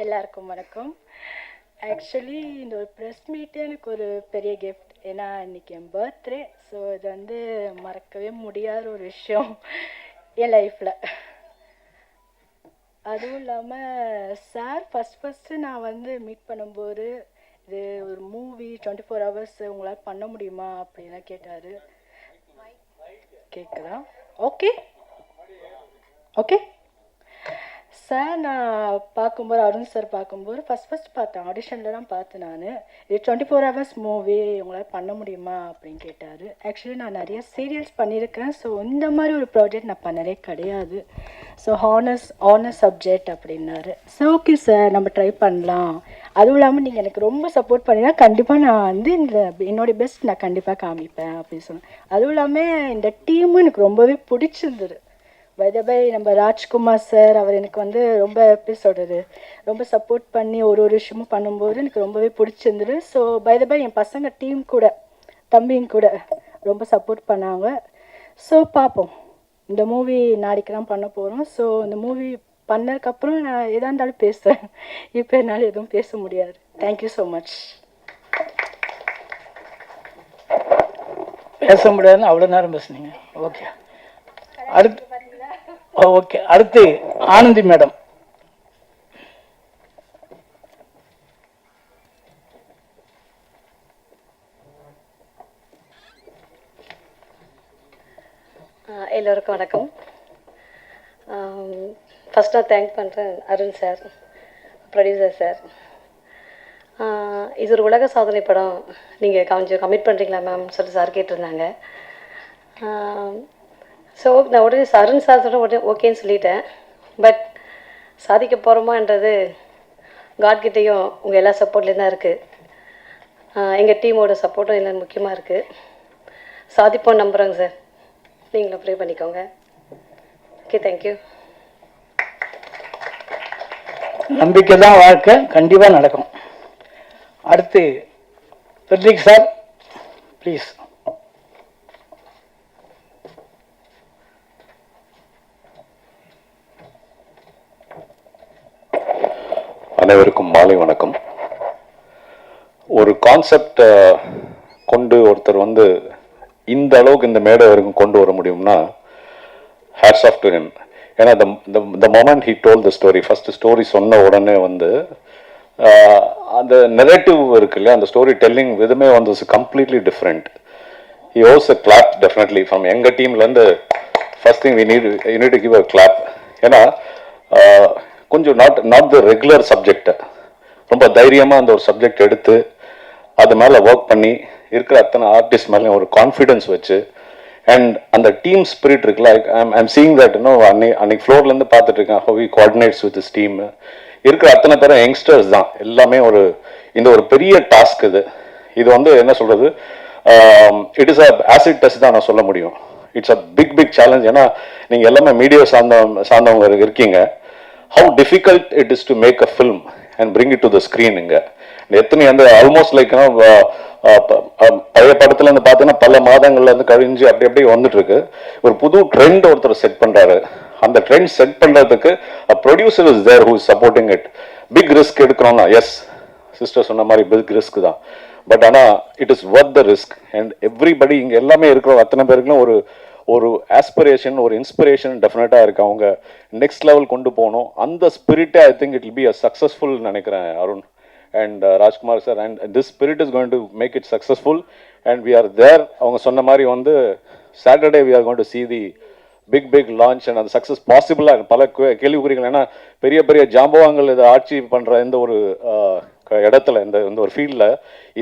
எல்லாருக்கும் வணக்கம். ஆக்சுவலி இந்த ஒரு ப்ரெஸ் மீட்டு எனக்கு ஒரு பெரிய கிஃப்ட். ஏன்னா இன்னைக்கு என் பர்த்டே. ஸோ இது வந்து மறக்கவே முடியாத ஒரு விஷயம் என் லைஃப்பில். அதுவும் இல்லாமல் சார் ஃபஸ்ட்டு நான் வந்து மீட் பண்ணும்போது இது ஒரு மூவி 24 ஹவர்ஸ் உங்களால் பண்ண முடியுமா அப்படின்லாம் கேட்டார். கேட்குதா? ஓகே ஓகே சார் நான் பார்க்கும்போது அருண் சார் பார்க்கும்போது ஃபஸ்ட் பார்த்தேன், ஆடிஷனில் தான் பார்த்தேன். நான் இது 24 ஹவர்ஸ் மூவி உங்களால் பண்ண முடியுமா அப்படின்னு கேட்டார். ஆக்சுவலி நான் நிறைய சீரியல்ஸ் பண்ணியிருக்கேன். ஸோ இந்த மாதிரி ஒரு ப்ராஜெக்ட் நான் பண்ணதே கிடையாது. ஸோ ஹானஸ் சப்ஜெக்ட் அப்படின்னாரு. ஸோ ஓகே சார், நம்ம ட்ரை பண்ணலாம். அதுவும் இல்லாமல் நீங்கள் எனக்கு ரொம்ப சப்போர்ட் பண்ணினா கண்டிப்பாக நான் வந்து என்னோடய பெஸ்ட் நான் கண்டிப்பாக காமிப்பேன் அப்படின்னு சொன்னேன். அதுவும் இல்லாமல் இந்த டீமும் எனக்கு ரொம்பவே பிடிச்சிருந்தது. பை நம்ம ராஜ்குமார் சார் அவர் எனக்கு வந்து ரொம்ப எப்படி சொல்கிறது, ரொம்ப சப்போர்ட் பண்ணி ஒரு விஷயமும் பண்ணும்போது எனக்கு ரொம்பவே பிடிச்சிருந்தது. ஸோ பை என் பசங்க டீம் கூட தம்பிங்க கூட ரொம்ப சப்போர்ட் பண்ணாங்க. ஸோ பார்ப்போம், இந்த மூவி நாளைக்கு தான் பண்ண போகிறோம். ஸோ இந்த மூவி பண்ணதுக்கப்புறம் நான் எதாக இருந்தாலும் பேசுகிறேன். இப்போ என்னால் எதுவும் பேச முடியாது. Thank you so much. பேச முடியாதுன்னு அவ்வளோ நேரம் பேசுனீங்க. ஓகே, அடுத்து ஓகே, அடுத்து ஆனந்தி மேடம். எல்லோருக்கும் வணக்கம். ஃபஸ்ட் நான் தேங்க் பண்ணுறேன் அருண் சார், ப்ரொடியூசர் சார். இது ஒரு உலக சாதனை படம், நீங்கள் கொஞ்சம் கமிட் பண்ணுறீங்களா மேம் சொல்லிட்டு சார் கேட்டிருந்தாங்க. ஸோ நான் உடனே அருண் சார் சொன்ன உடனே ஓகேன்னு சொல்லிட்டேன். பட் சாதிக்க போகிறோமான்றது காட்கிட்டையும் உங்கள் எல்லா சப்போர்ட்லேயும் தான் இருக்குது. எங்கள் டீமோட சப்போர்ட்டும் எல்லாம் முக்கியமாக இருக்குது. சாதிப்போம் நம்புகிறோங்க சார். நீங்களும் ப்ரே பண்ணிக்கோங்க. Okay, thank you. நம்பிக்கை தான் வாழ்க்கை, கண்டிப்பாக நடக்கும். அடுத்து பெட்ரிக் சார் ப்ளீஸ். அனைவருக்கும் மாலை வணக்கம். ஒரு கான்செப்ட் கொண்டு ஒருத்தர் வந்து இந்த அளவுக்கு இந்த மேடை வரைக்கும் கொண்டு வர முடியும்னா ஹேட்ஸ் ஆஃப் டு ஹிம். ஏன்னா the moment he told the story, first story சொன்ன உடனே வந்து அந்த நெரேட்டிவ் இருக்கு இல்லையா, அந்த ஸ்டோரி டெல்லிங் விதமே வந்து completely different. he owes a clap definitely from எங்கள் டீம்லேருந்து. First thing you need to give a clap. ஏன்னா கொஞ்சம் நாட் த ரெகுலர் சப்ஜெக்ட், ரொம்ப தைரியமாக அந்த ஒரு சப்ஜெக்ட் எடுத்து அது மேலே ஒர்க் பண்ணி இருக்கிற அத்தனை ஆர்டிஸ்ட் மேலேயும் ஒரு கான்ஃபிடென்ஸ் வச்சு அண்ட் அந்த டீம் ஸ்பிரிட் இருக்குல்ல, ஐம் சீயிங் தட் இன்னும் அன்னைக்கு ஃப்ளோர்லேருந்து பார்த்துட்டு இருக்கேன் how he coordinates with his team. இருக்கிற அத்தனை பேரும் யங்ஸ்டர்ஸ் தான் எல்லாமே. இந்த ஒரு பெரிய டாஸ்க் இது வந்து என்ன சொல்கிறது, it is a acid test தான் நான் சொல்ல முடியும். It's a big challenge. ஏன்னா நீங்கள் எல்லாமே மீடியா சார்ந்தவங்க இருக்கீங்க. how difficult it is to make a film and bring it to the screen. இங்க எத்தனை அந்த ஆல்மோஸ்ட் லைக் பழைய படத்துல இருந்து பார்த்தீங்கன்னா பல மாதங்கள்ல இருந்து கழிஞ்சு அப்படி வந்துட்டு இருக்கு. ஒரு புது ட்ரெண்ட் ஒருத்தர் செட் பண்றாரு. அந்த ட்ரெண்ட் செட் பண்றதுக்கு producer is there who is supporting it. Big risk எடுக்கிறோம்னா எஸ், சிஸ்டர் சொன்ன மாதிரி பிக் ரிஸ்க் தான். பட் ஆனால் it is worth the risk. And everybody இங்கே எல்லாமே இருக்கிறோம் அத்தனை பேருக்குலாம் ஒரு ஆஸ்பிரேஷன், ஒரு இன்ஸ்பிரேஷன் டெஃபினட்டாக இருக்குது. அவங்க நெக்ஸ்ட் லெவல் கொண்டு போகணும். அந்த ஸ்பிரிட்டே I think it will be a successful நினைக்கிறேன் Arun and Rajkumar sir. And this spirit is going to make it successful and we are there. அவங்க சொன்ன மாதிரி வந்து Saturday we are going to see the big launch and அந்த success பாசிபிளாக பல கேள்விக்குறிகள். ஏன்னா பெரிய பெரிய ஜாம்பவான்கள் இதை ஆட்சி பண்ணுற இந்த ஒரு இடத்துல இந்த ஒரு ஃபீல்டில்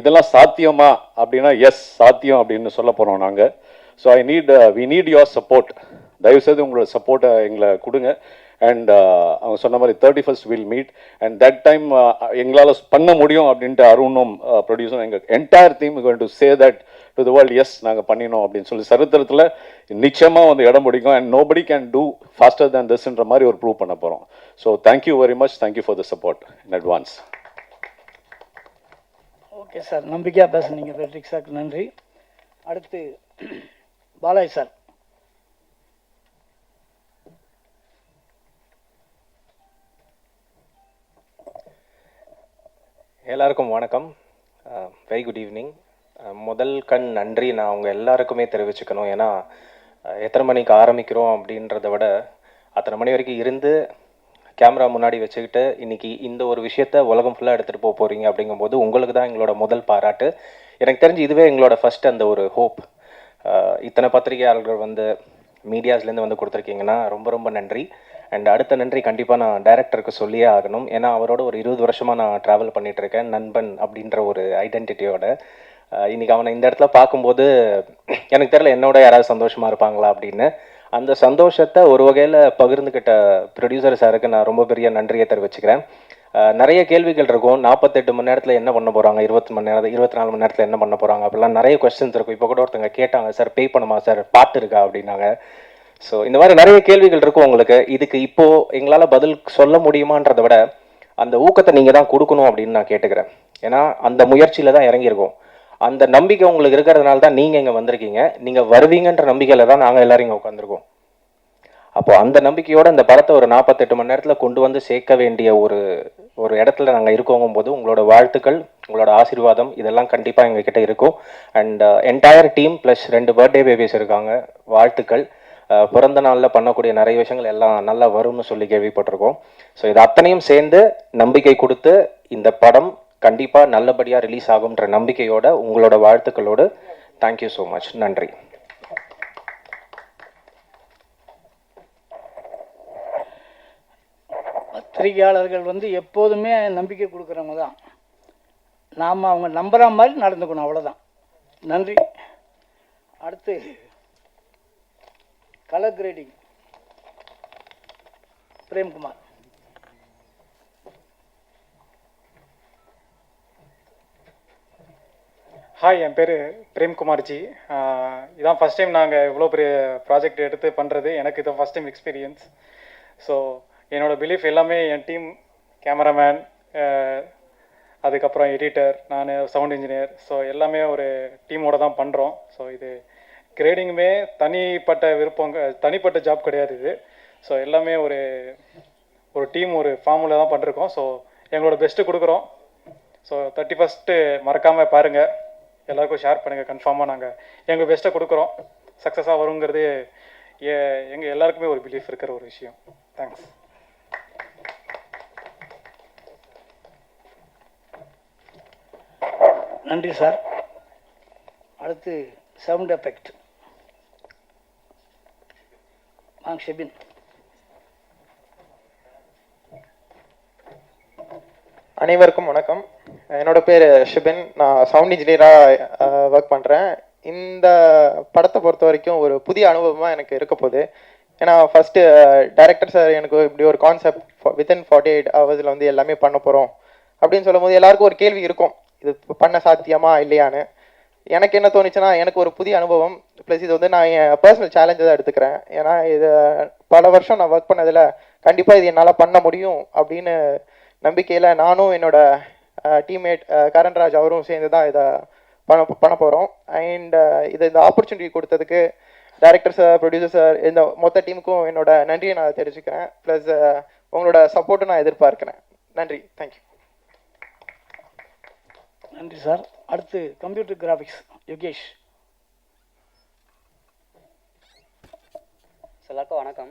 இதெல்லாம் சாத்தியமா அப்படின்னா எஸ் சாத்தியம் அப்படின்னு சொல்ல போகிறோம் நாங்கள். So we need your support. தயவுசெய்து உங்களோட சப்போர்ட்டை எங்களை கொடுங்க. அண்ட் அவங்க சொன்ன மாதிரி 31st will meet and that time எங்களால் பண்ண முடியும் அப்படின்ட்டு அருணும் ப்ரொடியூசரும் எங்கள் entire team going to say that to the world as நாங்கள் பண்ணினோம் அப்படின்னு சொல்லி சரித்திரத்தில் நிச்சயமாக வந்து இடம் பிடிக்கும். And nobody can do faster than திஸ்ன்ற மாதிரி ஒரு ப்ரூவ் பண்ண போகிறோம். So thank you very much. Thank you for the support in advance. Okay sir, நம்பிக்கையாக பேசுனீங்க பெட்ரிக் சார், நன்றி. அடுத்து பாலாஜி சார். எல்லாருக்கும் வணக்கம். Very good evening. முதல் கண் நன்றி நான் அவங்க எல்லாருக்குமே தெரிவிச்சுக்கணும். ஏன்னா எத்தனை மணிக்கு ஆரம்பிக்கிறோம் அப்படின்றத விட அத்தனை மணி வரைக்கும் இருந்து கேமரா முன்னாடி வச்சுக்கிட்டு இன்னைக்கு இந்த ஒரு விஷயத்த உலகம் ஃபுல்லாக எடுத்துகிட்டு போக போகிறீங்க அப்படிங்கும்போது உங்களுக்கு தான் எங்களோட முதல் பாராட்டு. எனக்கு தெரிஞ்சு இதுவே எங்களோட ஃபஸ்ட் அந்த ஒரு ஹோப். இத்தனை பத்திரிகையாளர்கள் வந்து மீடியாஸ்லேருந்து வந்து கொடுத்துருக்கீங்கன்னா ரொம்ப ரொம்ப நன்றி. அண்ட் அடுத்த நன்றி கண்டிப்பாக நான் டைரக்டருக்கு சொல்லியே ஆகணும். ஏன்னா அவரோட ஒரு 20 வருஷமாக நான் ட்ராவல் பண்ணிகிட்ருக்கேன் நண்பன் அப்படின்ற ஒரு ஐடென்டிட்டியோட. இன்றைக்கி அவனை இந்த இடத்துல பார்க்கும்போது எனக்கு தெரியல என்னோட யாராவது சந்தோஷமாக இருப்பாங்களா அப்படின்னு. அந்த சந்தோஷத்தை ஒரு வகையில் பகிர்ந்துக்கிட்ட ப்ரொடியூசர் சாருக்கு நான் ரொம்ப பெரிய நன்றியை தெரிவிச்சுக்கிறேன். நிறைய கேள்விகள் இருக்கும். 48 மணி நேரத்தில் என்ன பண்ண போகிறாங்க, 24 மணி நேரத்தில் என்ன பண்ண போகிறாங்க அப்படிலாம் நிறைய கொஸ்டின்ஸ் இருக்கும். இப்போ கூட ஒருத்தங்க கேட்டாங்க, சார் பே பண்ணுமா சார், பாட்டு இருக்கா அப்படின்னாங்க. ஸோ இந்த மாதிரி நிறைய கேள்விகள் இருக்கும் உங்களுக்கு. இதுக்கு இப்போது எங்களால் பதில் சொல்ல முடியுமான்றதை விட அந்த ஊக்கத்தை நீங்கள் தான் கொடுக்கணும் அப்படின்னு நான் கேட்டுக்கிறேன். ஏன்னா அந்த முயற்சியில் தான் இறங்கியிருக்கோம். அந்த நம்பிக்கை உங்களுக்கு இருக்கிறதுனால தான் நீங்கள் இங்கே வந்திருக்கீங்க. நீங்கள் வருவீங்கன்ற நம்பிக்கையில் தான் நாங்கள் எல்லோரும் இங்கே உட்காந்துருக்கோம். அப்போ அந்த நம்பிக்கையோட இந்த படத்தை ஒரு 48 மணி நேரத்தில் கொண்டு வந்து சேர்க்க வேண்டிய ஒரு இடத்துல நாங்கள் இருக்கோங்கும் போது உங்களோட வாழ்த்துக்கள், உங்களோட ஆசீர்வாதம் இதெல்லாம் கண்டிப்பாக எங்ககிட்ட இருக்கும். And entire team plus 2 birthday babies இருக்காங்க, வாழ்த்துக்கள். பிறந்த நாளில் பண்ணக்கூடிய நிறைய விஷயங்கள் எல்லாம் நல்லா வரும்னு சொல்லி கேள்விப்பட்டிருக்கோம். ஸோ இது அத்தனையும் சேர்ந்து நம்பிக்கை கொடுத்து இந்த படம் கண்டிப்பாக நல்லபடியாக ரிலீஸ் ஆகும்ன்ற நம்பிக்கையோட உங்களோட வாழ்த்துக்களோடு தேங்க்யூ ஸோ மச். நன்றி. பத்திரிகையாளர்கள் வந்து எப்போதுமே நம்பிக்கை கொடுக்குறவங்க தான். நாம் அவங்க நம்புகிற மாதிரி நடந்துக்கணும், அவ்வளோதான். நன்றி. அடுத்து கலர் கிரேடிங் பிரேம்குமார். ஹாய், என் பேர் பிரேம்குமார்ஜி. இதான் ஃபஸ்ட் டைம் நாங்கள் இவ்வளோ பெரிய ப்ராஜெக்ட் எடுத்து பண்ணுறது. எனக்கு இதான் ஃபஸ்ட் டைம் எக்ஸ்பீரியன்ஸ். ஸோ என்னோடய பிலீஃப் எல்லாமே என் டீம், கேமராமேன், அதுக்கப்புறம் எடிட்டர், நான் சவுண்ட் இன்ஜினியர், ஸோ எல்லாமே ஒரு டீமோட தான் பண்ணுறோம். ஸோ இது கிரேடிங்குமே தனிப்பட்ட ஜாப் கிடையாது இது. ஸோ எல்லாமே ஒரு டீம், ஒரு ஃபார்முலா தான் பண்ணிருக்கோம். ஸோ எங்களோட பெஸ்ட்டு கொடுக்குறோம். ஸோ 31 மறக்காமல் பாருங்கள், எல்லாருக்கும் ஷேர் பண்ணுங்கள். கன்ஃபார்மாக நாங்கள் எங்கள் பெஸ்ட்டை கொடுக்குறோம். சக்ஸஸாக வருங்கிறது எங்கள் எல்லாருக்குமே ஒரு பிலீஃப் இருக்கிற ஒரு விஷயம். தேங்க்ஸ். நன்றி சார். அடுத்து சவுண்ட் எஃபெக்ட் ஷெபின். அனைவருக்கும் வணக்கம். என்னோட பேர் ஷிபின். நான் சவுண்ட் இன்ஜினியராக ஒர்க் பண்ணுறேன். இந்த படத்தை பொறுத்த வரைக்கும் ஒரு புதிய அனுபவமாக எனக்கு இருக்க போகுது. ஏன்னா ஃபஸ்ட்டு டைரக்டர் சார் எனக்கு இப்படி ஒரு கான்செப்ட் வித்தின் 48 ஹவர்ஸில் வந்து எல்லாமே பண்ண போகிறோம் அப்படின்னு சொல்லும் போது எல்லாருக்கும் ஒரு கேள்வி இருக்கும், இது பண்ண சாத்தியமா இல்லையான்னு. எனக்கு என்ன தோணுச்சுன்னா, எனக்கு ஒரு புதிய அனுபவம் ப்ளஸ் இது வந்து நான் என் பர்சனல் சேலஞ்சை தான் எடுத்துக்கிறேன். ஏன்னா இது பல வருஷம் நான் ஒர்க் பண்ணதில் கண்டிப்பாக இது என்னால் பண்ண முடியும் அப்படின்னு நம்பிக்கையில் நானும் என்னோட டீம்மேட் கரண்ராஜ் அவரும் சேர்ந்து தான் இதை பண்ண போகிறோம். அண்ட் இந்த ஆப்பர்ச்சுனிட்டி கொடுத்ததுக்கு டைரக்டர் சார், ப்ரொடியூசர் சார், இந்த மொத்த டீமுக்கும் என்னோட நன்றியை நான் தெரிவிச்சுக்கிறேன். ப்ளஸ் உங்களோட சப்போர்ட்டும் நான் எதிர்பார்க்கிறேன். நன்றி, தேங்க்யூ. நன்றி சார். அடுத்து கம்ப்யூட்டர் கிராஃபிக்ஸ் யோகேஷ். எல்லாருக்கும் வணக்கம்.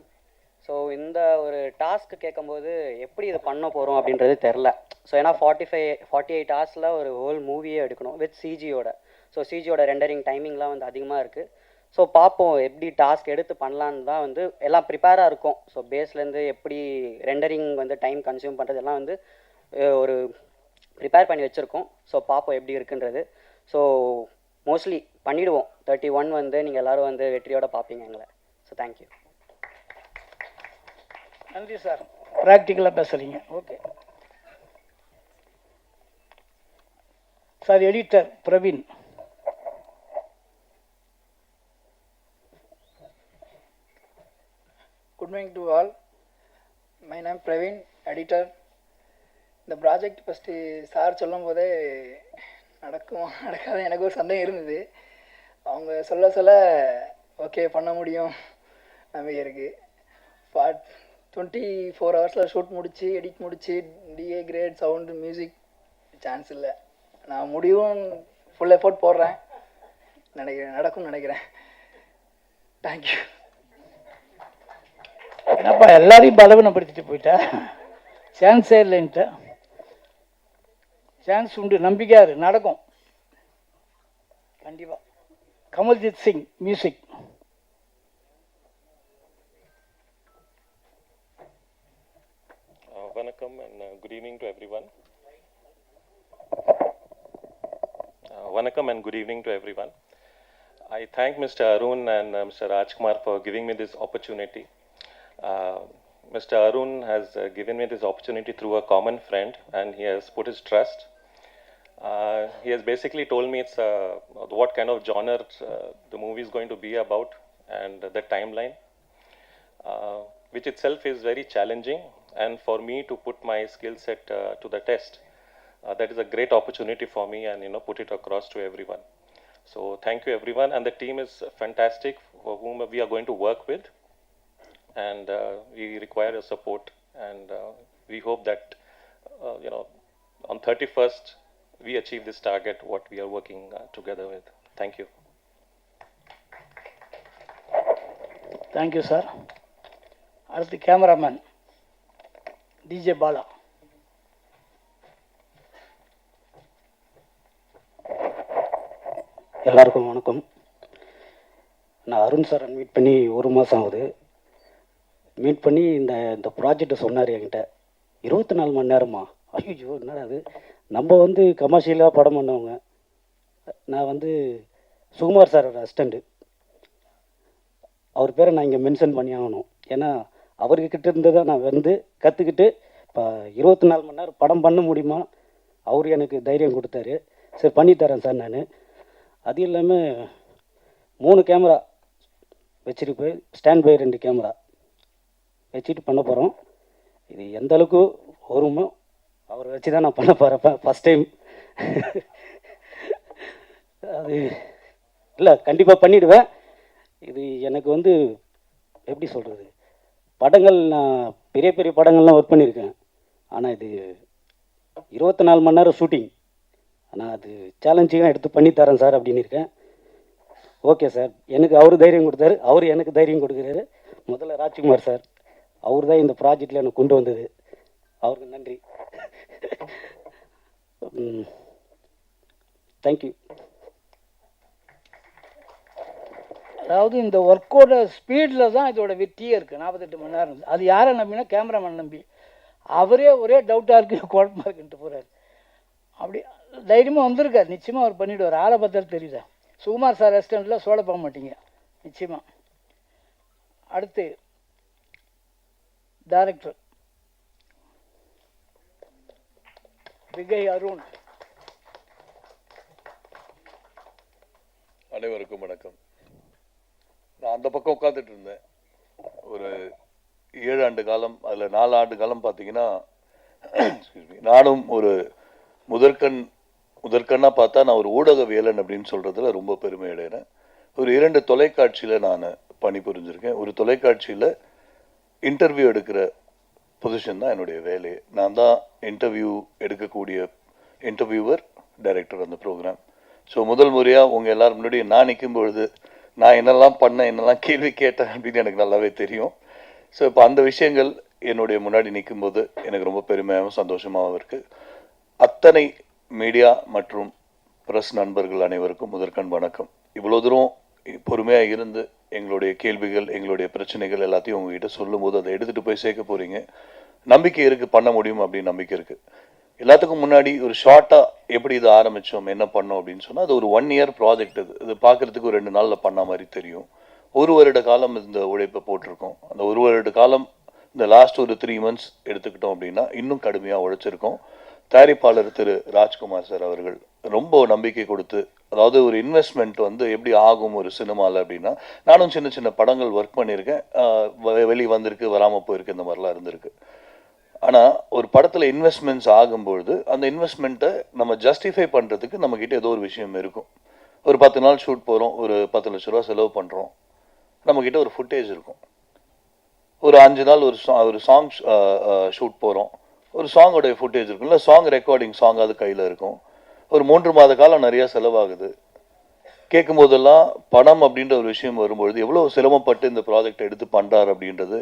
ஸோ இந்த ஒரு டாஸ்க் கேட்கும்போது எப்படி இது பண்ண போகிறோம் அப்படின்றது தெரில. ஸோ ஏன்னா 48 ஹவர்ஸில் ஒரு ஹோல் மூவியே எடுக்கணும் வித் சிஜியோட. ஸோ சிஜியோட ரெண்டரிங் டைமிங்லாம் வந்து அதிகமாக இருக்குது. ஸோ பார்ப்போம் எப்படி டாஸ்க் எடுத்து பண்ணலான்னு தான் வந்து எல்லாம் ப்ரிப்பேராக இருக்கும். ஸோ பேஸ்லேருந்து எப்படி ரெண்டரிங் வந்து டைம் கன்சியூம் பண்ணுறது எல்லாம் வந்து ஒரு ப்ரிப்பேர் பண்ணி வச்சுருக்கோம். ஸோ பார்ப்போம் எப்படி இருக்குன்றது. ஸோ மோஸ்ட்லி பண்ணிவிடுவோம். 31 வந்து நீங்கள் எல்லோரும் வந்து வெற்றியோடு பார்ப்பீங்க எங்களை. So thank you. நன்றி சார். ப்ராக்டிக்கலாக பேசுகிறீங்க. Okay sir. Editor Praveen. Good morning to all. My name is Praveen, editor. இந்த ப்ராஜெக்ட் ஃபஸ்ட்டு சார் சொல்லும் போதே நடக்காத எனக்கு ஒரு சந்தேகம் இருந்தது. அவங்க சொல்ல ஓகே பண்ண முடியும் நம்பிக்கை இருக்குது. 24 ஹவர்ஸில் ஷூட் முடித்து எடிட் முடித்து D A grade sound music chance இல்லை. நான் முடிவும் ஃபுல் எஃபோர்ட் போடுறேன், நடக்கும்னு நினைக்கிறேன். தேங்க்யூ. என்னப்பா எல்லாரையும் பலவீனப்படுத்திட்டு போயிட்டா? சான்ஸே இல்லைன்ட்டு. சான்ஸ் உண்டு, நம்பிக்கையாரு, நடக்கும் கண்டிப்பா. Kamaljit Singh music. Vanakkam and good evening to everyone. Vanakkam and good evening to everyone. I thank Mr. Arun and Mr. Rajkumar for giving me this opportunity. Mr. Arun has given me this opportunity through a common friend, and he has put his trust. He has basically told me it's what kind of genre the movie is going to be about and the timeline, which itself is very challenging. And for me to put my skill set to the test, that is a great opportunity for me, and put it across to everyone. So thank you everyone, and the team is fantastic for whom we are going to work with, and we require your support, and we hope that on 31st we achieve this target what we are working together with. Thank you. Thank you sir. அடுத்து cameraman DJ Bala. எல்லாருக்கும் வணக்கம். நான் அருண் சாரை meet பண்ணி 1 மாதம் ஆகுது. Meet பண்ணி இந்த ப்ராஜெக்டை சொன்னார் என்கிட்ட. 24 மணி நேரமா? ஐயோ என்னடா அது, நம்ம கமர்ஷியலாக படம் பண்ணவங்க. நான் சுகுமார் சாரோட அசிஸ்டண்ட்டு. அவர் பேரை நான் இங்கே மென்ஷன் பண்ணி ஆகணும், ஏன்னா அவர்கிட்ட இருந்து தான் நான் கற்றுக்கிட்டு இப்போ 24 மணி நேரம் படம் பண்ண முடியுமா, அவர் எனக்கு தைரியம் கொடுத்தாரு. சரி பண்ணித்தரேன் சார் நான். அது இல்லாமல் 3 கேமரா வச்சுட்டு போய் ஸ்டாண்ட் பை 2 கேமரா வச்சுட்டு பண்ண போகிறோம். இது எந்த அளவுக்கு வருமோ அவரை வச்சு தான் நான் பண்ண போகிறேன் ஃபஸ்ட் டைம். அது இல்லை, கண்டிப்பாக பண்ணிவிடுவேன். இது எனக்கு எப்படி சொல்கிறது, படங்கள் நான் பெரிய பெரிய படங்கள்லாம் ஒர்க் பண்ணியிருக்கேன். ஆனால் இது 24 மணி நேரம் ஷூட்டிங். ஆனால் அது சேலஞ்சிங்காக எடுத்து பண்ணித்தரேன் சார் அப்படின்னு இருக்கேன். ஓகே சார், எனக்கு அவர் தைரியம் கொடுத்தாரு, அவர் எனக்கு தைரியம் கொடுக்குறாரு. முதல்ல ராஜ்குமார் சார், அவர் தான் இந்த ப்ராஜெக்டில் எனக்கு கொண்டு வந்தது. அவருக்கு நன்றி. தேங்க்யூ. அதாவது இந்த ஒர்க்கோட ஸ்பீடில் தான் இதோட வெற்றியே இருக்குது. 48 மணி நேரம். அது யாரை நம்பினா கேமராமேன் நம்பி. அவரே ஒரே டவுட்டாக இருக்குது, குழப்பமாக இருக்குன்ட்டு போகிறார். அப்படி தைரியமாக வந்திருக்கார். நிச்சயமாக அவர் பண்ணிவிடுவார். ஆளை பார்த்தாலும் தெரியுதா. சுகுமார் சார் ரெஸ்டாரண்ட்டில் சோட போக மாட்டீங்க நிச்சயமாக. அடுத்து டைரக்டர் விகை அருண். அனைவருக்கும் வணக்கம். நான் அந்த பக்கம் உட்காந்துட்டு இருந்தேன் ஒரு 7 ஆண்டு காலம். அதில் 4 ஆண்டு காலம் பார்த்தீங்கன்னா நானும் ஒரு முதற்கண்ணாக பார்த்தா நான் ஒரு ஊடகவியலன் அப்படின்னு சொல்கிறதுல ரொம்ப பெருமை அடைகிறேன். ஒரு 2 தொலைக்காட்சியில் நான் பணிபுரிஞ்சிருக்கேன். ஒரு தொலைக்காட்சியில் இன்டர்வியூ எடுக்கிற பொசிஷன் தான் என்னுடைய வேலையை. நான் தான் இன்டர்வியூ எடுக்கக்கூடிய இன்டர்வியூவர், டைரக்டர் அந்த ப்ரோக்ராம். ஸோ முதல் முறையாக உங்கள் எல்லோரும் முன்னாடி நான் நிற்கும் பொழுது நான் என்னெல்லாம் பண்ணேன், என்னெல்லாம் கேள்வி கேட்டேன் அப்படின்னு எனக்கு நல்லாவே தெரியும். ஸோ இப்போ அந்த விஷயங்கள் என்னுடைய முன்னாடி நிற்கும்போது எனக்கு ரொம்ப பெருமையாகவும் சந்தோஷமாகவும் இருக்குது. அத்தனை மீடியா மற்றும் ப்ரெஸ் நண்பர்கள் அனைவருக்கும் முதற்கண் வணக்கம். இவ்வளோ தூரம் பொறுமையாக இருந்து எங்களுடைய கேள்விகள், எங்களுடைய பிரச்சனைகள் எல்லாத்தையும் உங்ககிட்ட சொல்லும்போது அதை எடுத்துகிட்டு போய் சேர்க்க போகிறீங்க. நம்பிக்கை இருக்குது, பண்ண முடியும் அப்படின்னு நம்பிக்கை இருக்குது. எல்லாத்துக்கும் முன்னாடி ஒரு ஷார்ட்டாக எப்படி இது ஆரம்பித்தோம், என்ன பண்ணோம் அப்படின்னு சொன்னால், அது ஒரு 1 இயர் ப்ராஜெக்ட். இது பார்க்குறதுக்கு ஒரு 2 நாளில் பண்ண மாதிரி தெரியும். 1 வருட காலம் இந்த உழைப்பை போட்டிருக்கோம். அந்த 1 வருட காலம் இந்த லாஸ்ட் ஒரு 3 months எடுத்துக்கிட்டோம் அப்படின்னா இன்னும் கடுமையாக உழைச்சிருக்கோம். தயாரிப்பாளர் திரு ராஜ்குமார் சார் அவர்கள் ரொம்ப நம்பிக்கை கொடுத்து, அதாவது ஒரு இன்வெஸ்ட்மெண்ட் எப்படி ஆகும் ஒரு சினிமாவில் அப்படின்னா, நானும் சின்ன சின்ன படங்கள் ஒர்க் பண்ணியிருக்கேன். வெளியே வந்திருக்கு, வராமல் போயிருக்கு, இந்த மாதிரிலாம் இருந்திருக்கு. ஆனால் ஒரு படத்தில் இன்வெஸ்ட்மெண்ட்ஸ் ஆகும்பொழுது அந்த இன்வெஸ்ட்மெண்ட்டை நம்ம ஜஸ்டிஃபை பண்ணுறதுக்கு நம்மக்கிட்ட ஏதோ ஒரு விஷயம் இருக்கும். ஒரு 10 நாள் ஷூட் போகிறோம், ஒரு 10 லட்ச ரூபா செலவு பண்ணுறோம், நம்மக்கிட்ட ஒரு ஃபுட்டேஜ் இருக்கும். ஒரு 5 நாள் ஒரு சாங் ஷூட் போகிறோம், ஒரு சாங்கோடைய ஃபுட்டேஜ் இருக்கும், இல்லை சாங் ரெக்கார்டிங் சாங் அது கையில் இருக்கும். ஒரு 3 மாத காலம் நிறையா செலவாகுது. கேட்கும் போதெல்லாம் பணம் அப்படின்ற ஒரு விஷயம் வரும்பொழுது எவ்வளோ சிரமப்பட்டு இந்த ப்ராஜெக்ட் எடுத்து பண்ணுறாரு அப்படின்றது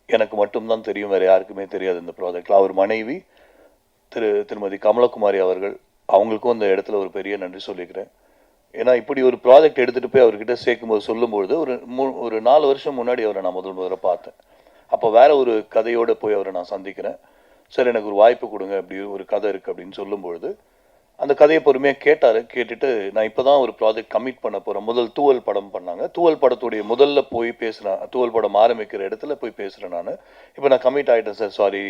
எனக்கு மட்டும்தான் தெரியும், வேறு யாருக்குமே தெரியாது. இந்த ப்ராஜெக்டில் அவர் மனைவி திருமதி கமலகுமாரி அவர்கள், அவங்களுக்கும் இந்த இடத்துல ஒரு பெரிய நன்றி சொல்லிக்கிறேன். ஏன்னா இப்படி ஒரு ப்ராஜெக்ட் எடுத்துகிட்டு போய் அவர்கிட்ட சேர்க்கும்போது சொல்லும்பொழுது ஒரு 4 வருஷம் முன்னாடி அவரை நான் முதல்ல பார்த்தேன். அப்போ வேற ஒரு கதையோடு போய் அவரை நான் சந்திக்கிறேன். சார் எனக்கு ஒரு வாய்ப்பு கொடுங்க, அப்படி ஒரு கதை இருக்குது அப்படின்னு சொல்லும்பொழுது அந்த கதையை பொறுமையாக கேட்டுட்டு நான் இப்போ தான் ஒரு ப்ராஜெக்ட் கமிட் பண்ண போகிறேன். முதல் தூவல் படம் பண்ணாங்க, தூவல் படத்துடைய முதல்ல போய் பேசுகிறேன், தூவல் படம் ஆரம்பிக்கிற இடத்துல போய் பேசுகிறேன். நான் இப்போ நான் கமிட் ஆகிட்டேன் சார், சாரி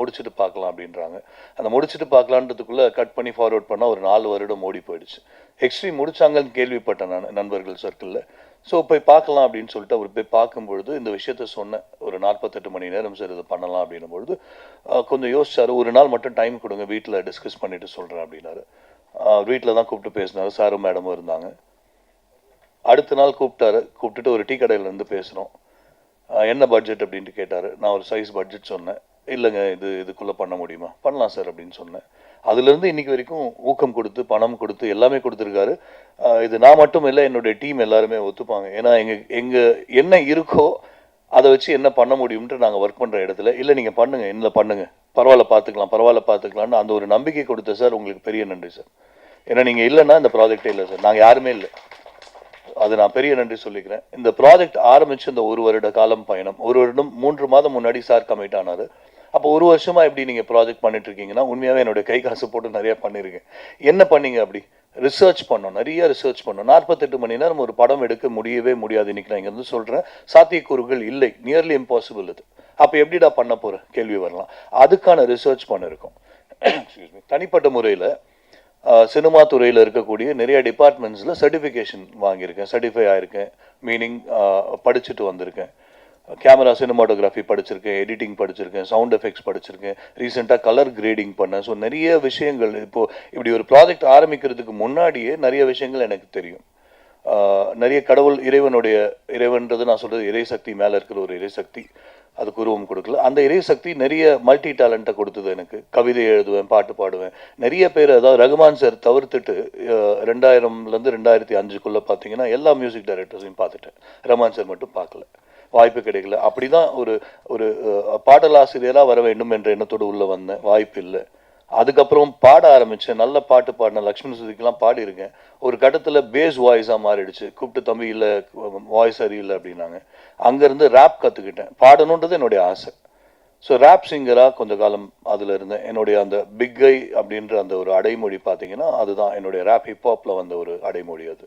முடிச்சுட்டு பார்க்கலாம் அப்படின்றாங்க. அந்த முடிச்சுட்டு பார்க்கலான்றதுக்குள்ளே கட் பண்ணி ஃபார்வர்ட் பண்ணால் ஒரு 4 வருடம் ஓடி போயிடுச்சு. எக்ஸ்ட்ரீம் முடிச்சாங்கன்னு கேள்விப்பட்டேன் நான் நண்பர்கள் சர்க்கிளில். ஸோ போய் பார்க்கலாம் அப்படின்னு சொல்லிட்டு அவர் போய் பார்க்கும்பொழுது இந்த விஷயத்த சொன்னேன், ஒரு 48 மணி நேரம் சார் இதை பண்ணலாம் அப்படின்னும் பொழுது கொஞ்சம் யோசிச்சார். ஒரு நாள் மட்டும் டைம் கொடுங்க, வீட்டில் டிஸ்கஸ் பண்ணிட்டு சொல்கிறேன் அப்படின்னாரு. வீட்டில் தான் கூப்பிட்டு பேசினார், சாரும் மேடமும் இருந்தாங்க. அடுத்த நாள் கூப்பிட்டுட்டு ஒரு டீ கடையிலேருந்து பேசுகிறோம். என்ன பட்ஜெட் அப்படின்ட்டு கேட்டார். நான் ஒரு சைஸ் பட்ஜெட் சொன்னேன். இல்லைங்க இதுக்குள்ளே பண்ண முடியுமா? பண்ணலாம் சார் அப்படின்னு சொன்னேன். அதுலேருந்து இன்றைக்கி வரைக்கும் ஊக்கம் கொடுத்து பணம் கொடுத்து எல்லாமே கொடுத்துருக்காரு. இது நான் மட்டும் இல்லை, என்னுடைய டீம் எல்லாருமே ஒத்துப்பாங்க. ஏன்னா எங்கள் என்ன இருக்கோ அதை வச்சு என்ன பண்ண முடியும்ன்ட்டு நாங்கள் ஒர்க் பண்ணுற இடத்துல இல்லை நீங்கள் பண்ணுங்கள் பரவாயில்ல பார்த்துக்கலான்னு அந்த ஒரு நம்பிக்கை கொடுத்த சார் உங்களுக்கு பெரிய நன்றி சார். ஏன்னா நீங்கள் இல்லைன்னா இந்த ப்ராஜெக்டே இல்லை சார், நாங்கள் யாருமே இல்லை. அது நான் பெரிய நன்றி சொல்லிக்கிறேன். இந்த ப்ராஜெக்ட் ஆரம்பித்து இந்த 1 வருட காலம் பயணம், 1 வருடம் 3 மாதம் முன்னாடி சார் கமிட் ஆனார். அப்போ 1 வருஷமாக எப்படி நீங்கள் ப்ராஜெக்ட் பண்ணிட்டு இருக்கீங்கன்னா, உண்மையாகவே என்னுடைய கை காசு போட்டு நிறையா பண்ணியிருக்கேன். என்ன பண்ணீங்க? அப்படி ரிசர்ச் பண்ணோம், நிறைய ரிசர்ச் பண்ணோம். 48 மணி நேரம் ஒரு படம் எடுக்க முடியவே முடியாது. இன்றைக்கி நான் இங்கே வந்து சொல்கிறேன், சாத்தியக்கூறுகள் இல்லை, நியர்லி இம்பாசிபிள் இது. அப்போ எப்படிடா பண்ண போகிற கேள்வி வரலாம். அதுக்கான ரிசர்ச் பண்ணியிருக்கோம். தனிப்பட்ட முறையில் சினிமா துறையில் இருக்கக்கூடிய நிறைய டிபார்ட்மெண்ட்ஸில் சர்டிஃபிகேஷன் வாங்கியிருக்கேன், சர்டிஃபை ஆகிருக்கேன். மீனிங் படிச்சுட்டு வந்திருக்கேன். கேமரா சினிமாட்டோகிராஃபி படிச்சிருக்கேன், எடிட்டிங் படிச்சிருக்கேன், சவுண்ட் எஃபெக்ட்ஸ் படிச்சிருக்கேன், ரீசெண்டாக கலர் கிரேடிங் பண்ணேன். ஸோ நிறைய விஷயங்கள் இப்போது இப்படி ஒரு ப்ராஜெக்ட் ஆரம்பிக்கிறதுக்கு முன்னாடியே நிறைய விஷயங்கள் எனக்கு தெரியும். நிறைய இறைவன்றது நான் சொல்கிறது இறைசக்தி, மேலே இருக்கிற ஒரு இறைசக்தி, அதுக்கு உருவம் கொடுக்கல. அந்த இறைசக்தி நிறைய மல்டி டேலண்ட்டை கொடுத்தது எனக்கு. கவிதை எழுதுவேன், பாட்டு பாடுவேன். நிறைய பேர், அதாவது ரகுமான் சார் தவிர்த்துட்டு 2000லேருந்து 2005க்குள்ளே பார்த்தீங்கன்னா எல்லா மியூசிக் டைரக்டர்ஸையும் பார்த்துட்டேன். ரகுமான் சார் மட்டும் பார்க்கல, வாய்ப்பு கிடைக்கல. அப்படி தான் ஒரு பாடலாசிரியராக வர வேண்டும் என்ற எண்ணத்தோடு உள்ளே வந்தேன், வாய்ப்பு இல்லை. அதுக்கப்புறம் பாட ஆரம்பித்தேன், நல்ல பாட்டு பாடினேன், லக்ஷ்மண் சுதிக்கெலாம் பாடியிருக்கேன். ஒரு கட்டத்தில் பேஸ் வாய்ஸாக மாறிடுச்சு. கூப்பிட்டு தம்பி இல்லை வாய்ஸ் சரியில்லை அப்படின்னாங்க. அங்கேருந்து ரேப் கற்றுக்கிட்டேன். பாடணுன்றது என்னுடைய ஆசை. ஸோ ரேப் சிங்கராக கொஞ்சம் காலம் அதில் இருந்தேன். என்னுடைய அந்த பிக்கை அப்படின்ற அந்த ஒரு அடைமொழி பார்த்தீங்கன்னா அதுதான் என்னுடைய ரேப் ஹிப்ஹாப்பில் வந்த ஒரு அடைமொழி அது.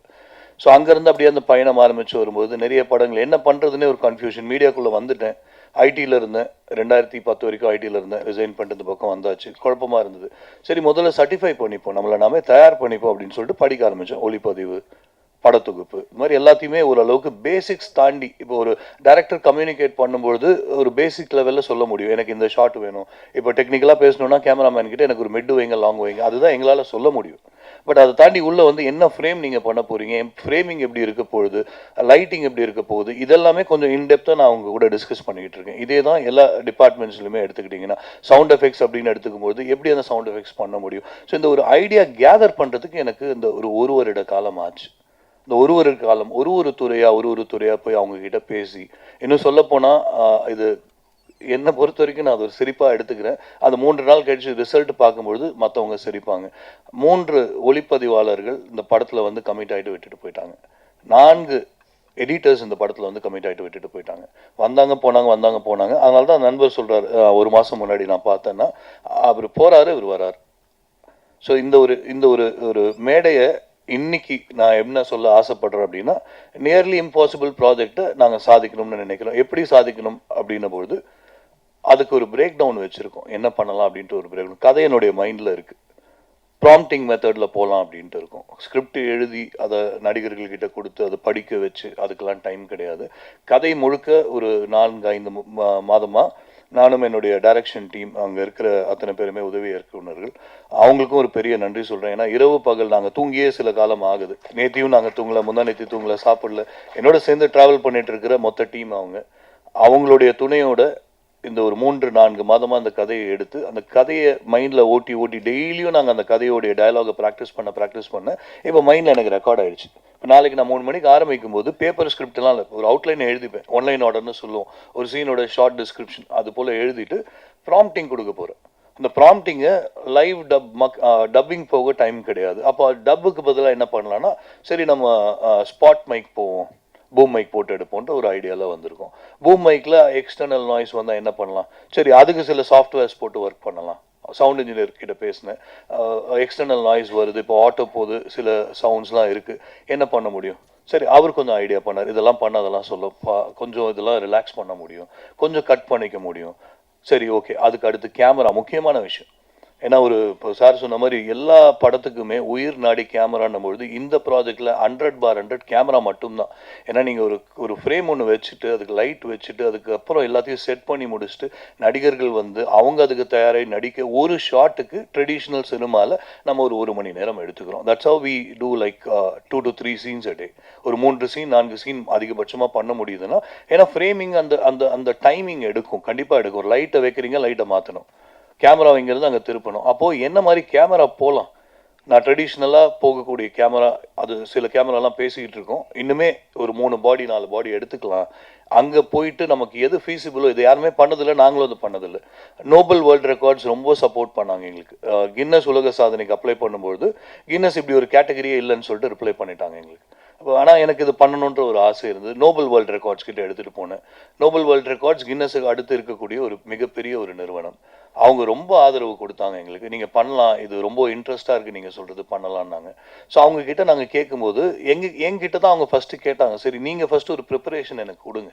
ஸோ அங்கேருந்து அப்படியே அந்த பயணம் ஆரம்பித்து வரும்போது நிறைய படங்கள் என்ன பண்ணுறதுனே ஒரு கன்ஃபியூஷன். மீடியாக்குள்ளே வந்துட்டேன், ஐடியில் இருந்தேன், 2010 வரைக்கும் ஐடியில் இருந்தேன். ரிசைன் பண்ணிட்டு இந்த பக்கம் வந்தாச்சு, குழப்பமாக இருந்தது. சரி முதல்ல சர்டிஃபை பண்ணிப்போம், நம்மளை நாமே தயார் பண்ணிப்போம் அப்படின்னு சொல்லிட்டு படிக்க ஆரம்பித்தேன். ஒளிப்பதிவு, படத்தொகுப்பு, இது மாதிரி எல்லாத்தையுமே ஓரளவுக்கு பேசிக்ஸ் தாண்டி. இப்போ ஒரு டைரக்டர் கம்யூனிகேட் பண்ணும்பொழுது ஒரு பேசிக் லெவலில் சொல்ல முடியும், எனக்கு இந்த ஷாட் வேணும். இப்போ டெக்னிக்கலாக பேசணுன்னா கேமராமேன் கிட்ட எனக்கு ஒரு மிட் வைங்க, லாங் வைங்க, அதுதான் எங்களால் சொல்ல முடியும். பட் அதை தாண்டி உள்ளே வந்து என்ன ஃப்ரேம் நீங்கள் பண்ண போகிறீங்க, ஃப்ரேமிங் எப்படி இருக்க போகுது, லைட்டிங் எப்படி இருக்க போகுது, இதெல்லாமே கொஞ்சம் இன்டெப்த்தாக நான் அவங்க கூட டிஸ்கஸ் பண்ணிக்கிட்டு இருக்கேன். இதே தான் எல்லா டிபார்ட்மெண்ட்ஸ்லையுமே எடுத்துக்கிட்டிங்கன்னா சவுண்ட் எஃபெக்ட்ஸ் அப்படின்னு எடுத்துக்கும்போது எப்படி அந்த சவுண்ட் எஃபெக்ட்ஸ் பண்ண முடியும். ஸோ இந்த ஒரு ஐடியா கேதர் பண்ணுறதுக்கு எனக்கு இந்த ஒரு வருட காலம் ஆச்சு. இந்த ஒரு காலம் ஒரு துறையாக போய் அவங்கக்கிட்ட பேசி, இன்னும் சொல்லப்போனால் இது என்னை பொறுத்த வரைக்கும் நான் அது ஒரு சிரிப்பாக எடுத்துக்கிறேன். அந்த 3 நாள் கழிச்சு ரிசல்ட் பார்க்கும்பொழுது மற்றவங்க சிரிப்பாங்க. 3 ஒளிப்பதிவாளர்கள் இந்த படத்தில் வந்து கமிட் ஆகிட்டு விட்டுட்டு போயிட்டாங்க. 4 எடிட்டர்ஸ் இந்த படத்தில் வந்து கமிட் ஆகிட்டு விட்டுட்டு போயிட்டாங்க. வந்தாங்க போனாங்க. அதனால தான் நண்பர் சொல்கிறார், 1 மாதம் முன்னாடி நான் பார்த்தேன்னா அவர் போகிறாரு, இவர் வராரு. ஸோ இந்த ஒரு மேடையை இன்னைக்கு நான் என்ன சொல்ல ஆசைப்படுறேன் அப்படின்னா, நியர்லி இம்பாசிபிள் ப்ராஜெக்டை நாங்கள் சாதிக்கணும்னு நினைக்கிறோம். எப்படி சாதிக்கணும் அப்படின்ன பொழுது அதுக்கு ஒரு பிரேக் டவுன் வச்சுருக்கோம், என்ன பண்ணலாம் அப்படின்ட்டு ஒரு பிரேக் டவுன். கதை என்னுடைய மைண்டில் இருக்குது, ப்ராம்ப்டிங் மெத்தடில் போகலாம் அப்படின்ட்டு இருக்கும். ஸ்கிரிப்ட் எழுதி அதை நடிகர்கள்கிட்ட கொடுத்து அதை படிக்க வச்சு அதுக்கெல்லாம் டைம் கிடையாது. கதை முழுக்க ஒரு 4-5 மாதமாக நானும் என்னுடைய டைரக்ஷன் டீம், அங்கே இருக்கிற அத்தனை பேருமே உதவி இயக்குனர்கள், அவங்களுக்கும் ஒரு பெரிய நன்றி சொல்கிறேன். ஏன்னா இரவு பகல் நாங்கள் தூங்கியே சில காலம் ஆகுது. நேத்தியும் நாங்கள் தூங்கலை, முந்தா நேத்தி தூங்கலை, சாப்பிடல. என்னோட சேர்ந்து ட்ராவல் பண்ணிட்டு இருக்கிற மொத்த டீம் அவங்களுடைய துணையோட இந்த ஒரு 3-4 மாதமாக அந்த கதையை எடுத்து அந்த கதையை மைண்டில் ஓட்டி டெய்லியும் நாங்கள் அந்த கதையோடைய டயலாகை ப்ராக்டிஸ் பண்ண இப்போ மைண்டில் எனக்கு ரெக்கார்ட் ஆகிடுச்சு. இப்போ நாளைக்கு நான் 3 மணிக்கு ஆரம்பிக்கும் போது பேப்பர் ஸ்கிரிப்ட்லாம் இல்லை, ஒரு அவுட்லைன் எழுதிப்பேன், ஒன்லைன் ஆர்டர்னு சொல்லுவோம், ஒரு சீனோட ஷார்ட் டிஸ்கிரிப்ஷன் அது போல் எழுதிட்டு ப்ராம்ப்டிங் கொடுக்க போகிறேன். அந்த ப்ராம்ப்டிங்கை லைவ் டப்பிங் போக டைம் கிடையாது. அப்போ டப்புக்கு பதிலாக என்ன பண்ணலான்னா, சரி நம்ம ஸ்பாட் மைக் போவோம், பூம் மைக் போட்டு எடுப்போன்ட்டு ஒரு ஐடியாவில் வந்திருக்கோம். பூம் மைக்கில் எக்ஸ்டர்னல் நாய்ஸ் வந்தால் என்ன பண்ணலாம், சரி அதுக்கு சில சாஃப்ட்வேர்ஸ் போட்டு ஒர்க் பண்ணலாம். சவுண்ட் இன்ஜினியர் கிட்ட பேசினேன், எக்ஸ்டர்னல் நாய்ஸ் வருது, இப்போ ஆட்டோ போகுது, சில சவுண்ட்ஸ்லாம் இருக்குது, என்ன பண்ண முடியும், சரி அவர் கொஞ்சம் ஐடியா பண்ணார், இதெல்லாம் பண்ணாதெல்லாம் கொஞ்சம் இதெல்லாம் ரிலாக்ஸ் பண்ண முடியும், கொஞ்சம் கட் பண்ணிக்க முடியும். சரி ஓகே, அதுக்கு அடுத்து கேமரா முக்கியமான விஷயம். ஏன்னா ஒரு இப்போ சார் சொன்ன மாதிரி எல்லா படத்துக்குமே உயிர் நாடி கேமரான்னும் பொழுது இந்த ப்ராஜெக்டில் 100/100 கேமரா மட்டும்தான். ஏன்னா நீங்கள் ஒரு ஃப்ரேம் ஒன்று வச்சுட்டு அதுக்கு லைட் வச்சுட்டு அதுக்கப்புறம் எல்லாத்தையும் செட் பண்ணி முடிச்சுட்டு நடிகர்கள் வந்து அவங்க அதுக்கு தயாராகி நடிக்க ஒரு ஷாட்டுக்கு ட்ரெடிஷ்னல் சினிமாவில் நம்ம ஒரு மணி நேரம் எடுத்துக்கிறோம். That's how we do like 2 to 3 scenes a day. ஒரு 3 சீன் 4 சீன் அதிகபட்சமாக பண்ண முடியுதுன்னா, ஏன்னா ஃப்ரேமிங் அந்த அந்த அந்த டைமிங் எடுக்கும், கண்டிப்பாக எடுக்கும். ஒரு லைட்டை வைக்கிறீங்க, லைட்டை மாற்றணும், கேமரா இங்கிறது அங்கே திருப்பணும். அப்போது என்ன மாதிரி கேமரா போகலாம், நான் ட்ரெடிஷ்னலாக போகக்கூடிய கேமரா, அது சில கேமராலாம் பேசிக்கிட்டு இருக்கோம், இன்னுமே ஒரு 3 பாடி 4 பாடி எடுத்துக்கலாம். அங்கே போயிட்டு நமக்கு எது ஃபீஸிபிளோ, இது யாருமே பண்ணதில்லை, நாங்களும் அது பண்ணதில்லை. நோபல் வேர்ல்டு ரெக்கார்ட்ஸ் ரொம்ப சப்போர்ட் பண்ணாங்க எங்களுக்கு. கின்னஸ் உலக சாதனைக்கு அப்ளை பண்ணும்பொழுது கின்னஸ் இப்படி ஒரு கேட்டகரியே இல்லைன்னு சொல்லிட்டு ரிப்ளை பண்ணிட்டாங்க எங்களுக்கு. ஆனால் எனக்கு இது பண்ணணுன்ற ஒரு ஆசை இருந்தது. நோபல் வேர்ல்டு ரெக்கார்ட்ஸ் கிட்ட எடுத்துகிட்டு போனேன். நோபல் வேர்ல்டு ரெக்கார்ட்ஸ் கின்னஸுக்கு அடுத்து இருக்கக்கூடிய ஒரு மிகப்பெரிய ஒரு நிறுவனம். அவங்க ரொம்ப ஆதரவு கொடுத்தாங்க எங்களுக்கு, நீங்கள் பண்ணலாம், இது ரொம்ப இன்ட்ரெஸ்ட்டாக இருக்குது நீங்கள் சொல்கிறது, பண்ணலான்னாங்க. ஸோ அவங்கக்கிட்ட நாங்கள் கேட்கும்போது எங்கிட்ட தான் அவங்க ஃபஸ்ட்டு கேட்டாங்க, சரி நீங்கள் ஃபஸ்ட்டு ஒரு ப்ரிப்பரேஷன் எனக்கு கொடுங்க,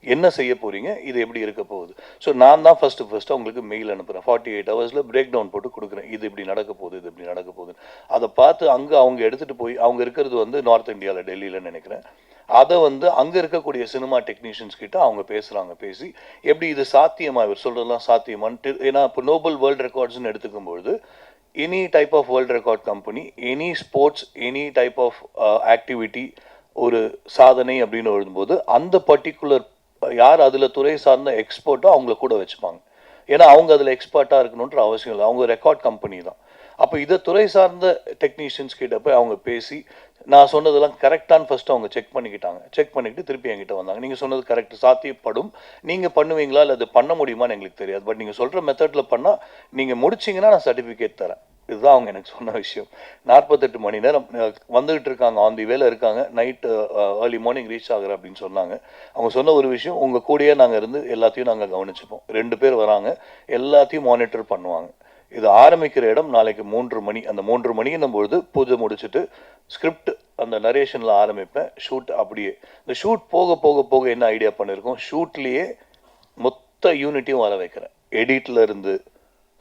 என்ன செய்ய போகிறீங்க, இது எப்படி இருக்க போகுது. ஸோ நான் தான் ஃபஸ்ட்டு அவங்களுக்கு மெயில் அனுப்புகிறேன், 48 ஹவர்ஸில் பிரேக் டவுன் போட்டு கொடுக்குறேன், இது இப்படி நடக்க போகுது, இது இப்படி நடக்க போகுது. அதை பார்த்து அங்கே அவங்க எடுத்துகிட்டு போய், அவங்க இருக்கிறது வந்து நார்த் இந்தியாவில் டெல்லியில் நினைக்கிறேன், அதை வந்து அங்கே இருக்கக்கூடிய சினிமா டெக்னீஷியன்ஸ் கிட்ட அவங்க பேசுகிறாங்க. பேசி எப்படி இது சாத்தியமா, இவர் சொல்கிறதெல்லாம் சாத்தியமான்ட்டு. ஏன்னா இப்போ நோபல் வேர்ல்டு ரெக்கார்ட்ஸ்னு எடுத்துக்கும்பொழுது any type of world record company, any sports, any type of activity, ஒரு சாதனை அப்படின்னு எழுதும்போது அந்த பர்டிகுலர் யார் அதில் துறை சார்ந்த எக்ஸ்பர்ட்டோ அவங்கள கூட வச்சுப்பாங்க. ஏன்னா அவங்க அதில் எக்ஸ்பர்ட்டாக இருக்கணுன்ற அவசியம் இல்லை, அவங்க ரெக்கார்ட் கம்பெனி தான். அப்போ இதை துறை சார்ந்த டெக்னீஷியன்ஸ் கிட்ட போய் அவங்க பேசி நான் சொன்னதெல்லாம் கரெக்டானு ஃபஸ்ட்டு அவங்க செக் பண்ணிக்கிட்டாங்க. செக் பண்ணிக்கிட்டு திருப்பி என்கிட்ட வந்தாங்க, நீங்கள் சொன்னது கரெக்ட், சாத்தியப்படும், நீங்கள் பண்ணுவீங்களா இல்லை அது பண்ண முடியுமான்னு எங்களுக்கு தெரியாது, பட் நீங்கள் சொல்கிற மெத்தடில் பண்ணால் நீங்கள் முடிச்சிங்கன்னா நான் சர்டிஃபிகேட் தரேன். இதுதான் அவங்க எனக்கு சொன்ன விஷயம். 48 மணி நேரம் வந்துகிட்டு இருக்காங்க, ஆன் தி வேல இருக்காங்க, நைட்டு ஏர்லி மார்னிங் ரீச் ஆகுறேன் அப்படின்னு சொன்னாங்க. அவங்க சொன்ன ஒரு விஷயம், உங்கள் கூடயே நாங்கள் இருந்து எல்லாத்தையும் நாங்கள் கவனிச்சுப்போம், 2 பேர் வராங்க, எல்லாத்தையும் மானிட்டர் பண்ணுவாங்க. இது ஆரம்பிக்கிற இடம் நாளைக்கு 3 மணி, அந்த 3 மணின்னும் பொழுது பூஜை முடிச்சுட்டு ஸ்கிரிப்ட் அந்த நரேஷனில் ஆரம்பிப்பேன். ஷூட் அப்படியே இந்த ஷூட் போக போக போக என்ன ஐடியா பண்ணியிருக்கோம், ஷூட்லேயே மொத்த யூனிட்டையும் வர வைக்கிறேன். எடிட்டில் இருந்து,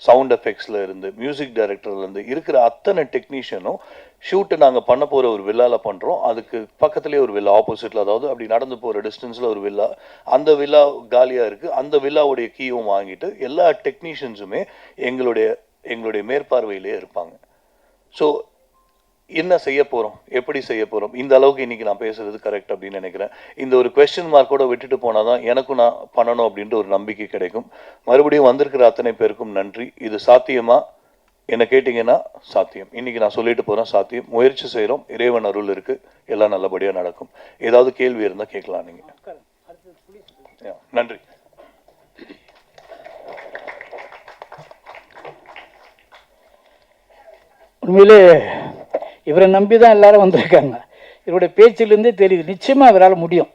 சவுண்ட் எஃபெக்ட்ஸில் இருந்து, மியூசிக் டைரக்டர்லேருந்து இருக்கிற அத்தனை டெக்னீஷியனும் ஷூட்டு நாங்கள் பண்ண போகிற ஒரு வில்லாவில் பண்ணுறோம். அதுக்கு பக்கத்துலேயே ஒரு வில்லா ஆப்போசிட்டில், அதாவது அப்படி நடந்து போகிற டிஸ்டன்ஸில் ஒரு வில்லா, அந்த வில்லா காலியாக இருக்குது. அந்த வில்லாவுடைய கீயும் வாங்கிட்டு எல்லா டெக்னீஷியன்ஸுமே எங்களுடைய மேற்பார்வையிலே இருப்பாங்க. ஸோ என்ன செய்ய போகிறோம், எப்படி செய்ய போகிறோம், இந்த அளவுக்கு இன்றைக்கி நான் பேசுகிறது கரெக்ட் அப்படின்னு நினைக்கிறேன். இந்த ஒரு கொஸ்டின் மார்க்கோடு விட்டுட்டு போனால் தான் எனக்கும் நான் பண்ணணும் அப்படின்ற ஒரு நம்பிக்கை கிடைக்கும். மறுபடியும் வந்திருக்கிற அத்தனை பேருக்கும் நன்றி. இது சாத்தியமா என்ன கேட்டிங்கன்னா சாத்தியம். இன்றைக்கி நான் சொல்லிட்டு போகிறேன், சாத்தியம், முயற்சி செய்கிறோம், இறைவன் அருள் இருக்குது, எல்லாம் நல்லபடியாக நடக்கும். ஏதாவது கேள்வி இருந்தால் கேட்கலாம் நீங்கள். நன்றி. உண்மையிலே இவரை நம்பி தான் எல்லாரும் வந்திருக்காங்க. இவருடைய பேச்சிலேருந்தே தெரியுது, நிச்சயமாக இவரால் முடியும்.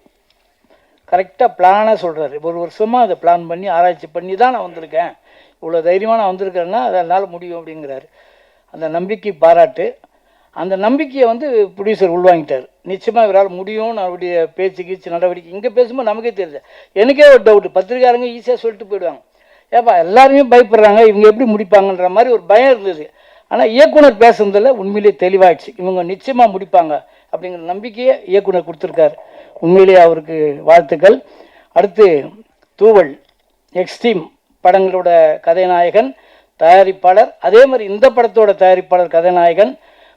கரெக்டாக பிளானாக சொல்கிறாரு. ஒரு வருஷமாக அதை பிளான் பண்ணி ஆராய்ச்சி பண்ணி தான் நான் வந்திருக்கேன், இவ்வளோ தைரியமாக நான் வந்திருக்கேன்னா அதனால் முடியும் அப்படிங்கிறாரு. அந்த நம்பிக்கை பாராட்டு. அந்த நம்பிக்கையை வந்து ப்ரொடியூசர் உள்வாங்கிட்டார். நிச்சயமாக இவரால் முடியும். அவருடைய பேச்சு கீச்சு நடவடிக்கை இங்கே பேசும்போது நமக்கே தெரியுது. எனக்கே ஒரு டவுட்டு, பத்திரிக்காரங்க ஈஸியாக சொல்லிட்டு போயிடுவாங்க, ஏப்பா எல்லாருமே பயப்படுறாங்க, இவங்க எப்படி முடிப்பாங்கன்ற மாதிரி ஒரு பயம் இருந்தது. ஆனால் இயக்குனர் பேசுனதில் உண்மையிலே தெளிவாகிடுச்சு, இவங்க நிச்சயமாக முடிப்பாங்க அப்படிங்கிற நம்பிக்கையை இயக்குனர் கொடுத்துருக்காரு. உண்மையிலேயே அவருக்கு வாழ்த்துக்கள். அடுத்து தூவல் எக்ஸ்ட்ரீம் படங்களோட கதைநாயகன், தயாரிப்பாளர், அதே மாதிரி இந்த படத்தோட தயாரிப்பாளர் கதாநாயகன்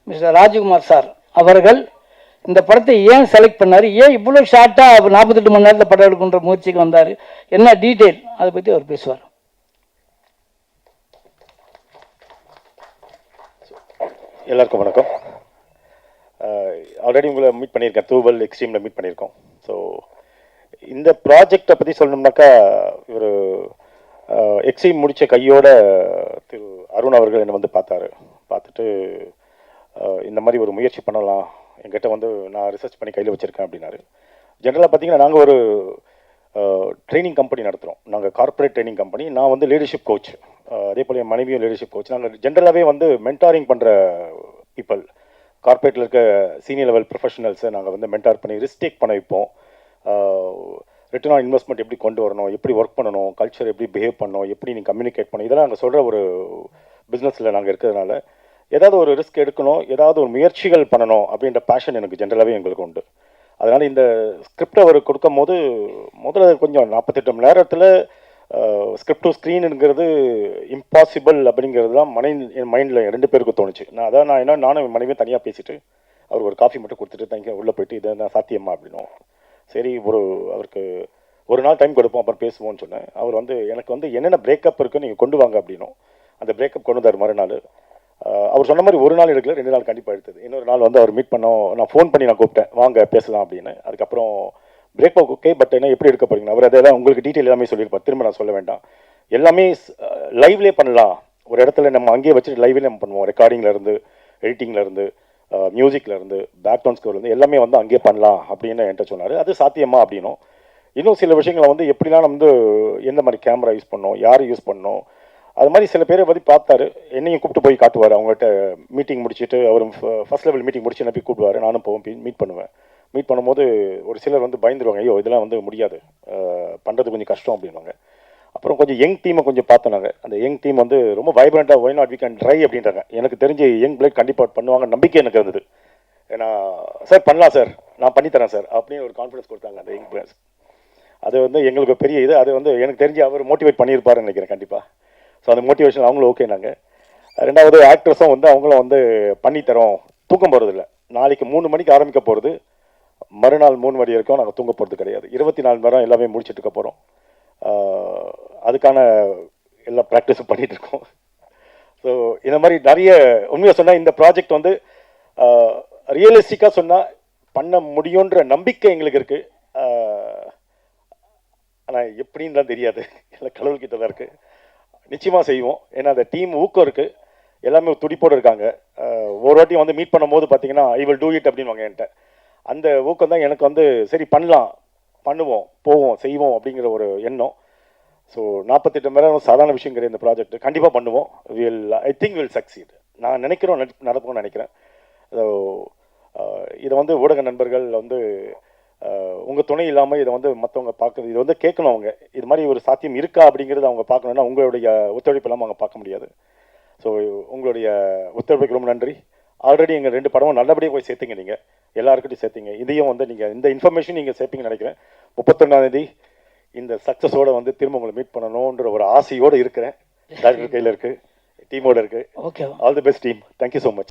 மிஸ்டர் ராஜ்குமார் சார் அவர்கள் இந்த படத்தை ஏன் செலக்ட் பண்ணார், ஏன் இவ்வளோ ஷார்ட்டாக 48 மணி நேரத்தில் படம் எடுக்கின்ற முயற்சிக்கு வந்தார், என்ன டீட்டெயில் அதை பற்றி அவர் பேசுவார். எல்லாருக்கும் வணக்கம். ஆல்ரெடி உங்களை மீட் பண்ணியிருக்கேன், தூவல் எக்ஸ்ட்ரீமில் மீட் பண்ணியிருக்கோம். ஸோ இந்த ப்ராஜெக்டை பற்றி சொல்லணும்னாக்கா, ஒரு எக்ஸ்ட்ரீம் முடித்த கையோட திரு அருண் அவர்கள் என்னை வந்து பார்த்துட்டு இந்த மாதிரி ஒரு முயற்சி பண்ணலாம், என்கிட்ட வந்து நான் ரிசர்ச் பண்ணி கையில் வச்சுருக்கேன் அப்படின்னாரு. ஜென்ரலாக பார்த்தீங்கன்னா நாங்கள் ஒரு ட்ரைனிங் கம்பெனி நடத்துகிறோம். நாங்கள் கார்ப்பரேட் ட்ரைனிங் கம்பெனி. நான் வந்து லீடர்ஷிப் கோச், அதே போல் என் மனைவியும் லீடர்ஷிப் கோச். நாங்கள் ஜென்ரலாகவே வந்து மென்டாரிங் பண்ணுற பீப்புள், கார்ப்பரேட்டில் இருக்க சீனியர் லெவல் ப்ரொஃபஷனல்ஸை நாங்கள் வந்து மென்டார் பண்ணி ரிஸ்க் டேக் பண்ண வைப்போம். ரிட்டர்ன் ஆன் இன்வெஸ்ட்மெண்ட் எப்படி கொண்டு வரணும், எப்படி ஒர்க் பண்ணணும், கல்ச்சர் எப்படி பிஹேவ் பண்ணணும், எப்படி நீங்கள் கம்யூனிகேட் பண்ணணும், இதெல்லாம் நாங்கள் சொல்கிற ஒரு பிஸ்னஸில் நாங்கள் இருக்கிறதுனால ஏதாவது ஒரு ரிஸ்க் எடுக்கணும், ஏதாவது ஒரு முயற்சிகள் பண்ணணும் அப்படின்ற பேஷன் எனக்கு ஜென்ரலாகவே எங்களுக்கு உண்டு. அதனால் இந்த ஸ்கிரிப்ட் அவர் கொடுக்கும் போது முதல்ல கொஞ்சம் 48 மணி நேரத்தில் ஸ்கிரிப்ட் டு ஸ்க்ரீனுங்கிறது இம்பாசிபிள் அப்படிங்கிறது தான் என் மைண்டில் 2 பேருக்கு தோணுச்சு. நானும் என் மனைவியும் தனியாக பேசிட்டு அவர் ஒரு காஃபி மட்டும் கொடுத்துட்டு தங்க உள்ளே போயிட்டு இதை நான் சாத்தியமா அப்படின்னும். சரி, அவருக்கு ஒரு நாள் டைம் கொடுப்போம், அப்புறம் பேசுவோம்னு சொன்னேன். அவர் வந்து எனக்கு வந்து என்னென்ன பிரேக்கப் இருக்குன்னு நீங்கள் கொண்டு வாங்க அப்படின்னும். அந்த பிரேக்கப் கொண்டு வந்தார் மறுநாள். அவர் சொன்ன மாதிரி ஒரு நாள் எடுக்கல, 2 நாள் கண்டிப்பாக எடுத்தது. இன்னொரு நாள் வந்து அவர் மீட் பண்ணோம், நான் ஃபோன் பண்ணி நான் கூப்பிட்டேன், வாங்க பேசலாம் அப்படின்னு. அதுக்கப்புறம் பிரேக்கப் ஓகே, பட் என்ன எப்படி எடுக்க போறீங்க, அவர் அதெல்லாம் உங்களுக்கு டீட்டெயில் எல்லாமே சொல்லியிருப்பார், திரும்ப நான் சொல்ல வேண்டாம். எல்லாமே லைவ்லேயே பண்ணலாம், ஒரு இடத்துல நம்ம அங்கேயே வச்சுட்டு லைவ்லேயே நம்ம பண்ணுவோம். ரெக்கார்டிங்லேருந்து, எடிட்டிங்லேருந்து, மியூசிக்லேருந்து, பேக்ரவுண்ட் ஸ்கோர்லேருந்து எல்லாமே வந்து அங்கேயே பண்ணலாம் அப்படின்னு என்கிட்ட சொன்னார். அது சாத்தியமா அப்படின்னும். இன்னும் சில விஷயங்களை வந்து எப்படிலாம் வந்து எந்த மாதிரி கேமரா யூஸ் பண்ணோம், யார் யூஸ் பண்ணோம், அது மாதிரி சில பேரை பற்றி பார்த்தாரு. என்னையும் கூப்பிட்டு போய் காட்டுவார். அவங்ககிட்ட மீட்டிங் முடிச்சுட்டு, அவர் ஃபர்ஸ்ட் லெவல் மீட்டிங் முடிச்சு என்ன போய் கூப்பிடுவார். நானும் போவேன், மீட் பண்ணுவேன். மீட் பண்ணும்போது ஒரு சிலர் வந்து பயந்துருவாங்க, ஐயோ இதெல்லாம் வந்து முடியாது, பண்ணுறது கொஞ்சம் கஷ்டம் அப்படின்வாங்க. அப்புறம் கொஞ்சம் யங் டீமை கொஞ்சம் பார்த்தோம். அந்த யங் டீம் வந்து ரொம்ப வைப்ரண்ட்டாக why not we can try அப்படின்றாங்க. எனக்கு தெரிஞ்சு யங் பிளேட் கண்டிப்பாக பண்ணுவாங்க நம்பிக்கை எனக்கு இருந்தது. ஏன்னா சார் பண்ணலாம் சார், நான் பண்ணித்தரேன் சார் அப்படின்னு ஒரு கான்ஃபிடன்ஸ் கொடுத்தாங்க அந்த யங் பிளேயர்ஸ். அது வந்து எங்களுக்கு பெரிய இது. அது வந்து எனக்கு தெரிஞ்சு அவர் மோட்டிவேட் பண்ணியிருப்பாருன்னு நினைக்கிறேன் கண்டிப்பாக. ஸோ அந்த மோட்டிவேஷன் அவங்களும் ஓகே. நாங்கள் 2வது ஆக்ட்ரஸும் வந்து அவங்களும் வந்து பண்ணித்தரோம், தூக்கம் போகிறதில்ல. நாளைக்கு 3 மணிக்கு ஆரம்பிக்க போகிறது, மறுநாள் 3 மணி வரைக்கும் நாங்கள் தூங்க போகிறது கிடையாது. 24 மணி நேரம் எல்லாமே முடிச்சுட்டு இருக்க போகிறோம். அதுக்கான எல்லா ப்ராக்டிஸும் பண்ணிகிட்டு இருக்கோம். ஸோ இந்த மாதிரி நிறைய உண்மையாக சொன்னால் இந்த ப்ராஜெக்ட் வந்து ரியலிஸ்டிக்காக சொன்னால் பண்ண முடியுன்ற நம்பிக்கை எங்களுக்கு இருக்குது. ஆனால் எப்படின்னு தான் தெரியாது, எல்லாம் கடவுள்கிட்ட தான் இருக்குது. நிச்சயமாக செய்வோம். ஏன்னா அந்த டீம் ஊக்கம் இருக்குது, எல்லாமே துடிப்போடு இருக்காங்க. ஒரு வாட்டி வந்து மீட் பண்ணும்போது பார்த்தீங்கன்னா ஐ வில் டூ இட் அப்படின்வாங்க என்கிட்ட. அந்த ஊக்கம் தான் எனக்கு வந்து சரி பண்ணலாம், பண்ணுவோம், போவோம், செய்வோம் அப்படிங்கிற ஒரு எண்ணம். ஸோ 48 மணி நேரம் சாதாரண விஷயம் கிடையாது. இந்த ப்ராஜெக்ட் கண்டிப்பாக பண்ணுவோம். I think will succeed. நான் நினைக்கிறோம், நடப்போம்னு நினைக்கிறேன். ஸோ இதை வந்து ஊடக நண்பர்கள் வந்து உங்கள் துணை இல்லாமல் இதை வந்து மற்றவங்க பார்க்குறது, இது வந்து கேட்கணும். அவங்க இது மாதிரி ஒரு சாத்தியம் இருக்கா அப்படிங்கிறது அவங்க பார்க்கணுன்னா உங்களுடைய ஒத்துழைப்பு இல்லாமல் அவங்க பார்க்க முடியாது. ஸோ உங்களுடைய ஒத்துழைப்புக்கு ரொம்ப நன்றி. ஆல்ரெடி எங்கள் 2 படமும் நல்லபடியாக போய் சேர்த்திங்க, நீங்கள் எல்லாருக்கிட்டையும் சேர்த்திங்க. இதையும் வந்து நீங்கள் இந்த இன்ஃபர்மேஷன் நீங்கள் சேர்ப்பீங்கன்னு நினைக்கிறேன். 31ஆம் இந்த சக்ஸஸோடு வந்து திரும்ப உங்களை மீட் பண்ணணுன்ற ஒரு ஆசையோடு இருக்கிறேன். டாக்டர் கையில் இருக்குது, டீமோடு இருக்குது. Okay, all the best team. Thank you so much.